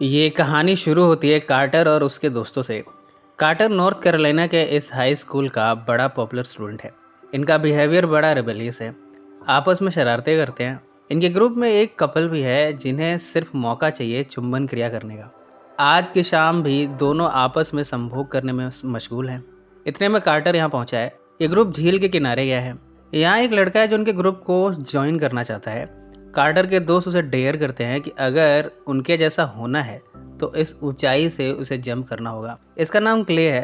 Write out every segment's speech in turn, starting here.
ये कहानी शुरू होती है कार्टर और उसके दोस्तों से। कार्टर नॉर्थ कैरोलिना के इस हाई स्कूल का बड़ा पॉपुलर स्टूडेंट है। इनका बिहेवियर बड़ा रेबेलियस है, आपस में शरारतें करते हैं। इनके ग्रुप में एक कपल भी है जिन्हें सिर्फ मौका चाहिए चुंबन क्रिया करने का। आज की शाम भी दोनों आपस में संभोग करने में मशगूल हैं। इतने में कार्टर यहाँ पहुँचा है। ये ग्रुप झील के किनारे गया है। यहाँ एक लड़का है जो उनके ग्रुप को ज्वाइन करना चाहता है। कार्टर के दोस्त उसे डेयर करते हैं कि अगर उनके जैसा होना है तो इस ऊंचाई से उसे जंप करना होगा। इसका नाम क्ले है।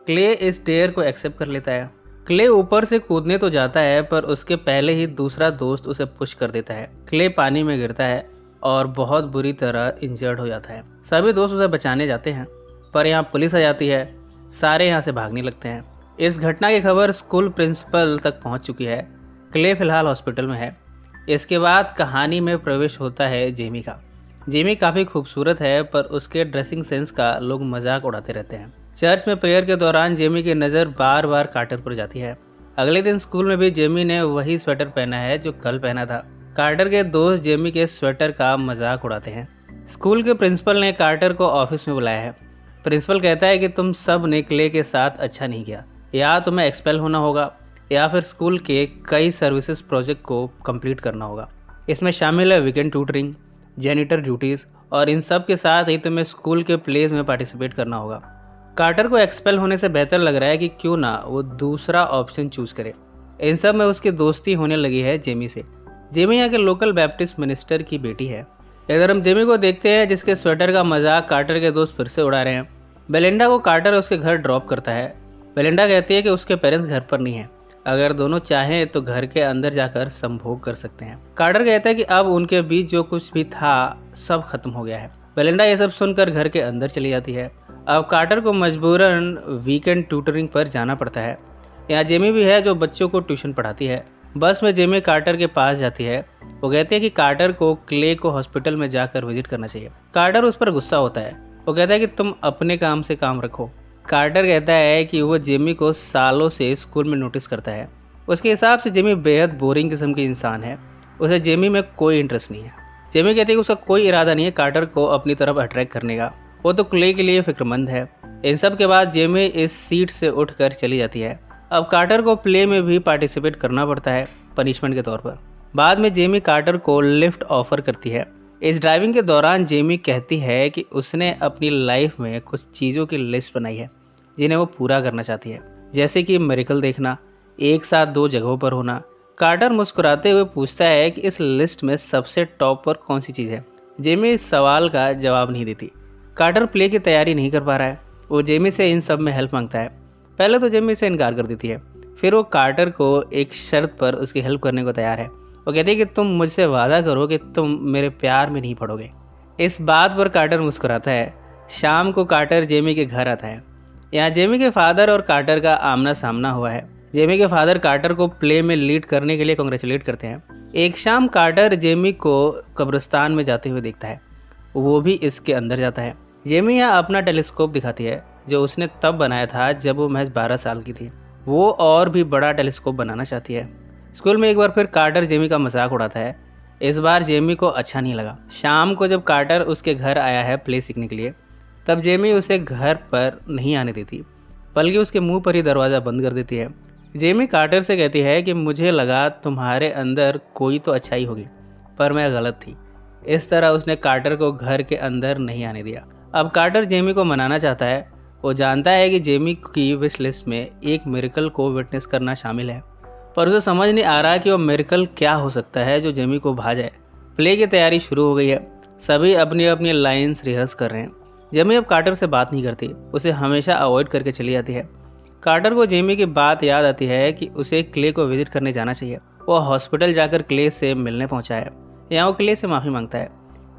क्ले इस डेयर को एक्सेप्ट कर लेता है। क्ले ऊपर से कूदने तो जाता है पर उसके पहले ही दूसरा दोस्त उसे पुश कर देता है। क्ले पानी में गिरता है और बहुत बुरी तरह इंजर्ड हो जाता है। सभी दोस्त उसे बचाने जाते हैं पर यहाँ पुलिस आ जाती है। सारे यहाँ से भागने लगते हैं। इस घटना की खबर स्कूल प्रिंसिपल तक पहुँच चुकी है। क्ले फिलहाल हॉस्पिटल में है। इसके बाद कहानी में प्रवेश होता है जेमी का। जेमी काफ़ी खूबसूरत है पर उसके ड्रेसिंग सेंस का लोग मजाक उड़ाते रहते हैं। चर्च में प्रेयर के दौरान जेमी की नज़र बार बार कार्टर पर जाती है। अगले दिन स्कूल में भी जेमी ने वही स्वेटर पहना है जो कल पहना था। कार्टर के दोस्त जेमी के स्वेटर का मजाक उड़ाते हैं। स्कूल के प्रिंसिपल ने कार्टर को ऑफिस में बुलाया है। प्रिंसिपल कहता है कि तुम सब ने क्ले के साथ अच्छा नहीं किया, या तुम्हें एक्सपेल होना होगा या फिर स्कूल के कई सर्विसेज प्रोजेक्ट को कंप्लीट करना होगा। इसमें शामिल है वीकेंड ट्यूटरिंग, जेनिटर ड्यूटीज़ और इन सब के साथ ही तुम्हें स्कूल के प्लेज में पार्टिसिपेट करना होगा। कार्टर को एक्सपेल होने से बेहतर लग रहा है कि क्यों ना वो दूसरा ऑप्शन चूज़ करे। इन सब में उसकी दोस्ती होने लगी है जेमी से। जेमी यहाँ के लोकल बैप्टिस्ट मिनिस्टर की बेटी है। इधर हम जेमी को देखते हैं जिसके स्वेटर का मजाक कार्टर के दोस्त फिर से उड़ा रहे हैं। बेलिंडा को कार्टर उसके घर ड्रॉप करता है। बेलिंडा कहती है कि उसके पेरेंट्स घर पर नहीं हैं, अगर दोनों चाहें तो घर के अंदर जाकर संभोग कर सकते हैं। कार्टर कहता है कि अब उनके बीच जो कुछ भी था सब खत्म हो गया है। बेलिंडा ये सब सुनकर घर के अंदर चली जाती है। अब कार्टर को मजबूरन वीकेंड ट्यूटरिंग पर जाना पड़ता है। यहाँ जेमी भी है जो बच्चों को ट्यूशन पढ़ाती है। बस में जेमी कार्टर के पास जाती है। वो कहती है कि कार्टर को क्ले को हॉस्पिटल में जाकर विजिट करना चाहिए। कार्टर उस पर गुस्सा होता है। वो कहता है कि तुम अपने काम से काम रखो। कार्टर कहता है कि वो जेमी को सालों से स्कूल में नोटिस करता है। उसके हिसाब से जेमी बेहद बोरिंग किस्म की इंसान है। उसे जेमी में कोई इंटरेस्ट नहीं है। जेमी कहती है कि उसका कोई इरादा नहीं है कार्टर को अपनी तरफ अट्रैक्ट करने का। वो तो क्ले के लिए फिक्रमंद है। इन सब के बाद जेमी इस सीट से उठकर चली जाती है। अब कार्टर को प्ले में भी पार्टिसिपेट करना पड़ता है पनिशमेंट के तौर पर। बाद में जेमी कार्टर को लिफ्ट ऑफर करती है। इस ड्राइविंग के दौरान जेमी कहती है कि उसने अपनी लाइफ में कुछ चीज़ों की लिस्ट बनाई है जिन्हें वो पूरा करना चाहती है, जैसे कि मिरेकल देखना, एक साथ दो जगहों पर होना। कार्टर मुस्कुराते हुए पूछता है कि इस लिस्ट में सबसे टॉप पर कौन सी चीज़ है। जेमी इस सवाल का जवाब नहीं देती। कार्टर प्ले की तैयारी नहीं कर पा रहा है। वो जेमी से इन सब में हेल्प मांगता है। पहले तो जेमी से इनकार कर देती है, फिर वो कार्टर को एक शर्त पर उसकी हेल्प करने को तैयार है। वो कहती है कि तुम मुझसे वादा करो कि तुम मेरे प्यार में नहीं पड़ोगे। इस बात पर कार्टर मुस्कुराता है। शाम को कार्टर जेमी के घर आता है। यहाँ जेमी के फादर और कार्टर का आमना सामना हुआ है। जेमी के फादर कार्टर को प्ले में लीड करने के लिए कांग्रेचुलेट करते हैं। एक शाम कार्टर जेमी को कब्रिस्तान में जाते हुए देखता है। वो भी इसके अंदर जाता है। जेमी यहाँ अपना टेलीस्कोप दिखाती है जो उसने तब बनाया था जब वो महज 12 साल की थी। वो और भी बड़ा टेलीस्कोप बनाना चाहती है। स्कूल में एक बार फिर कार्टर जेमी का मजाक उड़ाता है। इस बार जेमी को अच्छा नहीं लगा। शाम को जब कार्टर उसके घर आया है प्ले सीखने के लिए, तब जेमी उसे घर पर नहीं आने देती, बल्कि उसके मुंह पर ही दरवाज़ा बंद कर देती है। जेमी कार्टर से कहती है कि मुझे लगा तुम्हारे अंदर कोई तो अच्छाई होगी, पर मैं गलत थी। इस तरह उसने कार्टर को घर के अंदर नहीं आने दिया। अब कार्टर जेमी को मनाना चाहता है। वो जानता है कि जेमी की विश लिस्ट में एक मिरेकल को विटनेस करना शामिल है, पर उसे समझ नहीं आ रहा कि वो मिरेकल क्या हो सकता है जो जेमी को भा जाए। प्ले की तैयारी शुरू हो गई है। सभी अपनी अपनी लाइन्स रिहर्स कर रहे हैं। जेमी अब कार्टर से बात नहीं करती, उसे हमेशा अवॉइड करके चली जाती है। कार्टर को जेमी की बात याद आती है कि उसे क्ले को विजिट करने जाना चाहिए। वो हॉस्पिटल जाकर क्ले से मिलने पहुंचा है। यहाँ वो क्ले से माफ़ी मांगता है।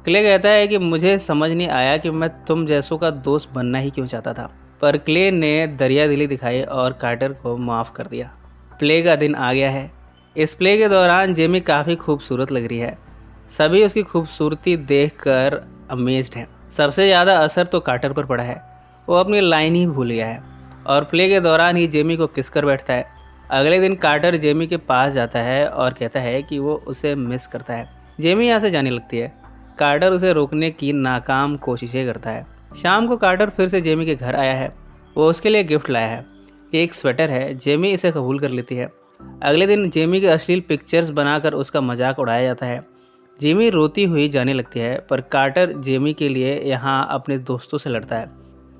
क्ले कहता है कि मुझे समझ नहीं आया कि मैं तुम जैसों का दोस्त बनना ही क्यों चाहता था, पर क्ले ने दरिया दिली दिखाई और कार्टर को माफ़ कर दिया। प्ले का दिन आ गया है। इस प्ले के दौरान जेमी काफ़ी खूबसूरत लग रही है। सभी उसकी खूबसूरती देखकर अमेज्ड हैं। सबसे ज़्यादा असर तो कार्टर पर पड़ा है। वो अपनी लाइन ही भूल गया है और प्ले के दौरान ही जेमी को किस कर बैठता है। अगले दिन कार्टर जेमी के पास जाता है और कहता है कि वो उसे मिस करता है। जेमी यहाँ से जाने लगती है। कार्टर उसे रोकने की नाकाम कोशिशें करता है। शाम को कार्टर फिर से जेमी के घर आया है। वो उसके लिए गिफ्ट लाया है। ये एक स्वेटर है। जेमी इसे कबूल कर लेती है। अगले दिन जेमी के अश्लील पिक्चर्स बनाकर उसका मजाक उड़ाया जाता है। जेमी रोती हुई जाने लगती है, पर कार्टर जेमी के लिए यहाँ अपने दोस्तों से लड़ता है।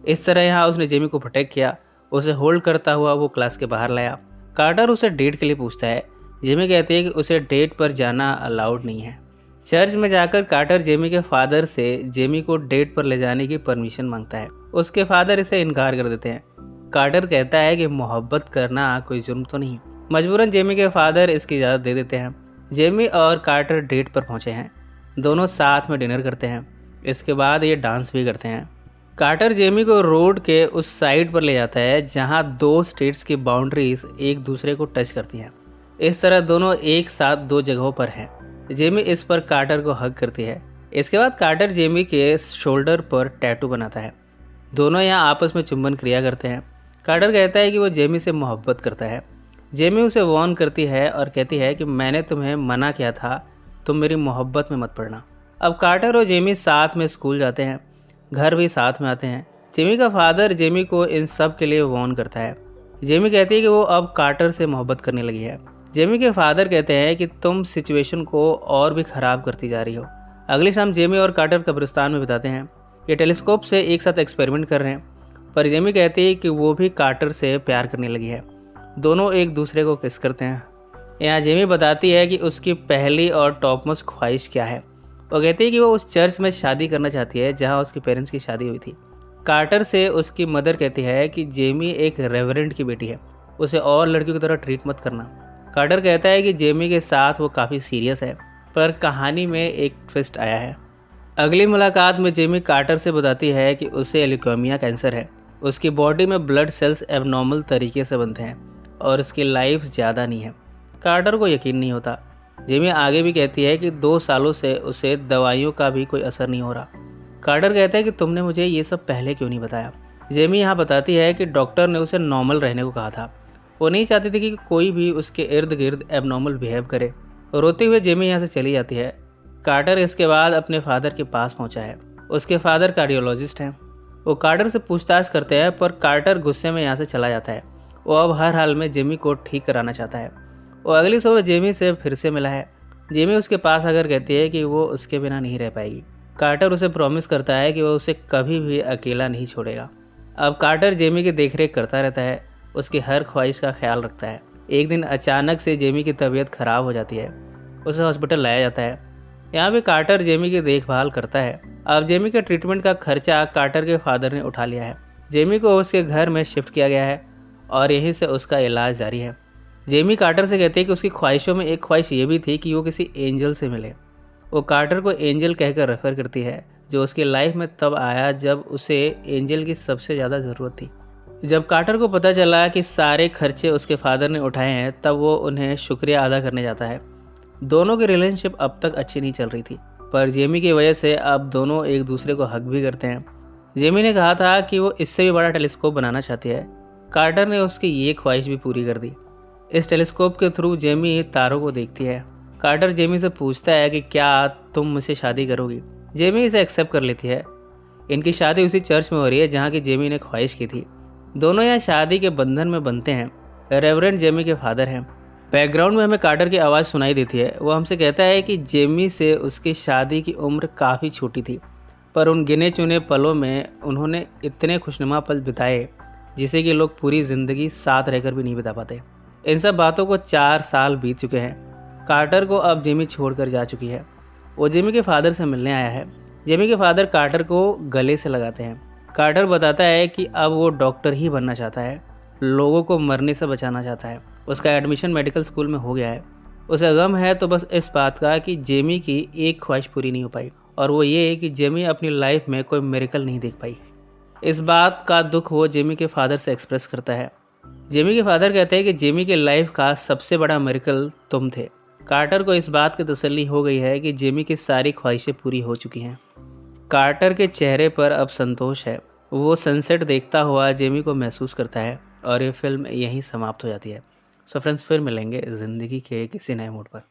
इस तरह यहाँ उसने जेमी को प्रोटेक्ट किया। उसे होल्ड करता हुआ वो क्लास के बाहर लाया। कार्टर उसे डेट के लिए पूछता है। जेमी कहती है कि उसे डेट पर जाना अलाउड नहीं है। चर्च में जाकर कार्टर जेमी के फादर से जेमी को डेट पर ले जाने की परमिशन मांगता है। उसके फादर इसे इनकार कर देते हैं। कार्टर कहता है कि मोहब्बत करना कोई जुर्म तो नहीं। मजबूरन जेमी के फादर इसकी इजाज़त दे देते हैं। जेमी और कार्टर डेट पर पहुंचे हैं। दोनों साथ में डिनर करते हैं। इसके बाद ये डांस भी करते हैं। कार्टर जेमी को रोड के उस साइड पर ले जाता है जहां दो स्टेट्स की बाउंड्रीज एक दूसरे को टच करती हैं। इस तरह दोनों एक साथ दो जगहों पर हैं। जेमी इस पर कार्टर को हग करती है। इसके बाद कार्टर जेमी के शोल्डर पर टैटू बनाता है। दोनों यहाँ आपस में चुंबन क्रिया करते हैं। कार्टर कहता है कि वो जेमी से मोहब्बत करता है। जेमी उसे वार्न करती है और कहती है कि मैंने तुम्हें मना किया था, तुम मेरी मोहब्बत में मत पड़ना। अब कार्टर और जेमी साथ में स्कूल जाते हैं। घर भी साथ में आते हैं। जेमी का फादर जेमी को इन सब के लिए वार्न करता है। जेमी कहती है कि वो अब कार्टर से मोहब्बत करने लगी है। जेमी के फादर कहते हैं कि तुम सिचुएशन को और भी ख़राब करती जा रही हो। अगली शाम जेमी और कार्टर कब्रिस्तान में बिताते हैं। ये टेलीस्कोप से एक साथ एक्सपेरिमेंट कर रहे हैं, पर जेमी कहती है कि वो भी कार्टर से प्यार करने लगी है। दोनों एक दूसरे को किस करते हैं। यहाँ जेमी बताती है कि उसकी पहली और टॉपमोस्ट ख्वाहिश क्या है। वो कहती है कि वो उस चर्च में शादी करना चाहती है जहाँ उसके पेरेंट्स की शादी हुई थी। कार्टर से उसकी मदर कहती है कि जेमी एक रेवरेंड की बेटी है, उसे और लड़कियों की तरह ट्रीट मत करना। कार्टर कहता है कि जेमी के साथ वो काफ़ी सीरियस है, पर कहानी में एक ट्विस्ट आया है। अगली मुलाकात में जेमी कार्टर से बताती है कि उसे ल्यूकेमिया कैंसर है। उसकी बॉडी में ब्लड सेल्स एबनॉर्मल तरीके से बनते हैं और उसकी लाइफ ज़्यादा नहीं है। कार्टर को यकीन नहीं होता। जेमी आगे भी कहती है कि 2 सालों से उसे दवाइयों का भी कोई असर नहीं हो रहा। कार्टर कहता है कि तुमने मुझे ये सब पहले क्यों नहीं बताया। जेमी यहाँ बताती है कि डॉक्टर ने उसे नॉर्मल रहने को कहा था। वो नहीं चाहती थी कि कोई भी उसके इर्द गिर्द एबनॉर्मल बिहेव करे। रोते हुए जेमी यहाँ से चली जाती है। कार्टर इसके बाद अपने फादर के पास पहुँचा है। उसके फादर कार्डियोलॉजिस्ट हैं। वो कार्टर से पूछताछ करते हैं, पर कार्टर गुस्से में यहाँ से चला जाता है। वो अब हर हाल में जेमी को ठीक कराना चाहता है। वो अगली सुबह जेमी से फिर से मिला है। जेमी उसके पास आकर कहती है कि वो उसके बिना नहीं रह पाएगी। कार्टर उसे प्रॉमिस करता है कि वो उसे कभी भी अकेला नहीं छोड़ेगा। अब कार्टर जेमी की देखरेख करता रहता है, उसकी हर ख्वाहिश का ख्याल रखता है। एक दिन अचानक से जेमी की तबीयत खराब हो जाती है। उसे हॉस्पिटल लाया जाता है। यहाँ पे कार्टर जेमी की देखभाल करता है। अब जेमी के ट्रीटमेंट का खर्चा कार्टर के फादर ने उठा लिया है। जेमी को उसके घर में शिफ्ट किया गया है और यहीं से उसका इलाज जारी है। जेमी कार्टर से कहते हैं कि उसकी ख्वाहिशों में एक ख्वाहिश ये भी थी कि वो किसी एंजल से मिले। वो कार्टर को एंजल कहकर रेफर करती है, जो उसकी लाइफ में तब आया जब उसे एंजल की सबसे ज़्यादा ज़रूरत थी। जब कार्टर को पता चला कि सारे खर्चे उसके फादर ने उठाए हैं, तब वो उन्हें शुक्रिया अदा करने जाता है। दोनों की रिलेशनशिप अब तक अच्छी नहीं चल रही थी, पर जेमी की वजह से अब दोनों एक दूसरे को हक भी करते हैं। जेमी ने कहा था कि वो इससे भी बड़ा टेलीस्कोप बनाना चाहती है। कार्टर ने उसकी ये ख्वाहिश भी पूरी कर दी। इस टेलीस्कोप के थ्रू जेमी तारों को देखती है। कार्टर जेमी से पूछता है कि क्या तुम मुझसे शादी करोगी। जेमी इसे एक्सेप्ट कर लेती है। इनकी शादी उसी चर्च में हो रही है जहाँ की जेमी ने ख्वाहिश की थी। दोनों यहाँ शादी के बंधन में बनते हैं। रेवरेंड जेमी के फादर हैं। बैकग्राउंड में हमें कार्टर की आवाज़ सुनाई देती है। वो हमसे कहता है कि जेमी से उसकी शादी की उम्र काफ़ी छोटी थी, पर उन गिने चुने पलों में उन्होंने इतने खुशनुमा पल बिताए जिसे कि लोग पूरी ज़िंदगी साथ रहकर भी नहीं बिता पाते। इन सब बातों को 4 साल बीत चुके हैं। कार्टर को अब जेमी छोड़कर जा चुकी है। वो जेमी के फादर से मिलने आया है। जेमी के फादर कार्टर को गले से लगाते हैं। कार्टर बताता है कि अब वो डॉक्टर ही बनना चाहता है, लोगों को मरने से बचाना चाहता है। उसका एडमिशन मेडिकल स्कूल में हो गया है। उसे गम है तो बस इस बात का कि जेमी की एक ख्वाहिश पूरी नहीं हो पाई, और वो ये है कि जेमी अपनी लाइफ में कोई मिरेकल नहीं देख पाई। इस बात का दुख वो जेमी के फादर से एक्सप्रेस करता है। जेमी के फादर कहते हैं कि जेमी के लाइफ का सबसे बड़ा मिरेकल तुम थे। कार्टर को इस बात की तसल्ली हो गई है कि जेमी की सारी ख्वाहिशें पूरी हो चुकी हैं। कार्टर के चेहरे पर अब संतोष है। वो सनसेट देखता हुआ जेमी को महसूस करता है और ये फिल्म यहीं समाप्त हो जाती है। सो फ्रेंड्स, फिर मिलेंगे ज़िंदगी के किसी नए मोड़ पर।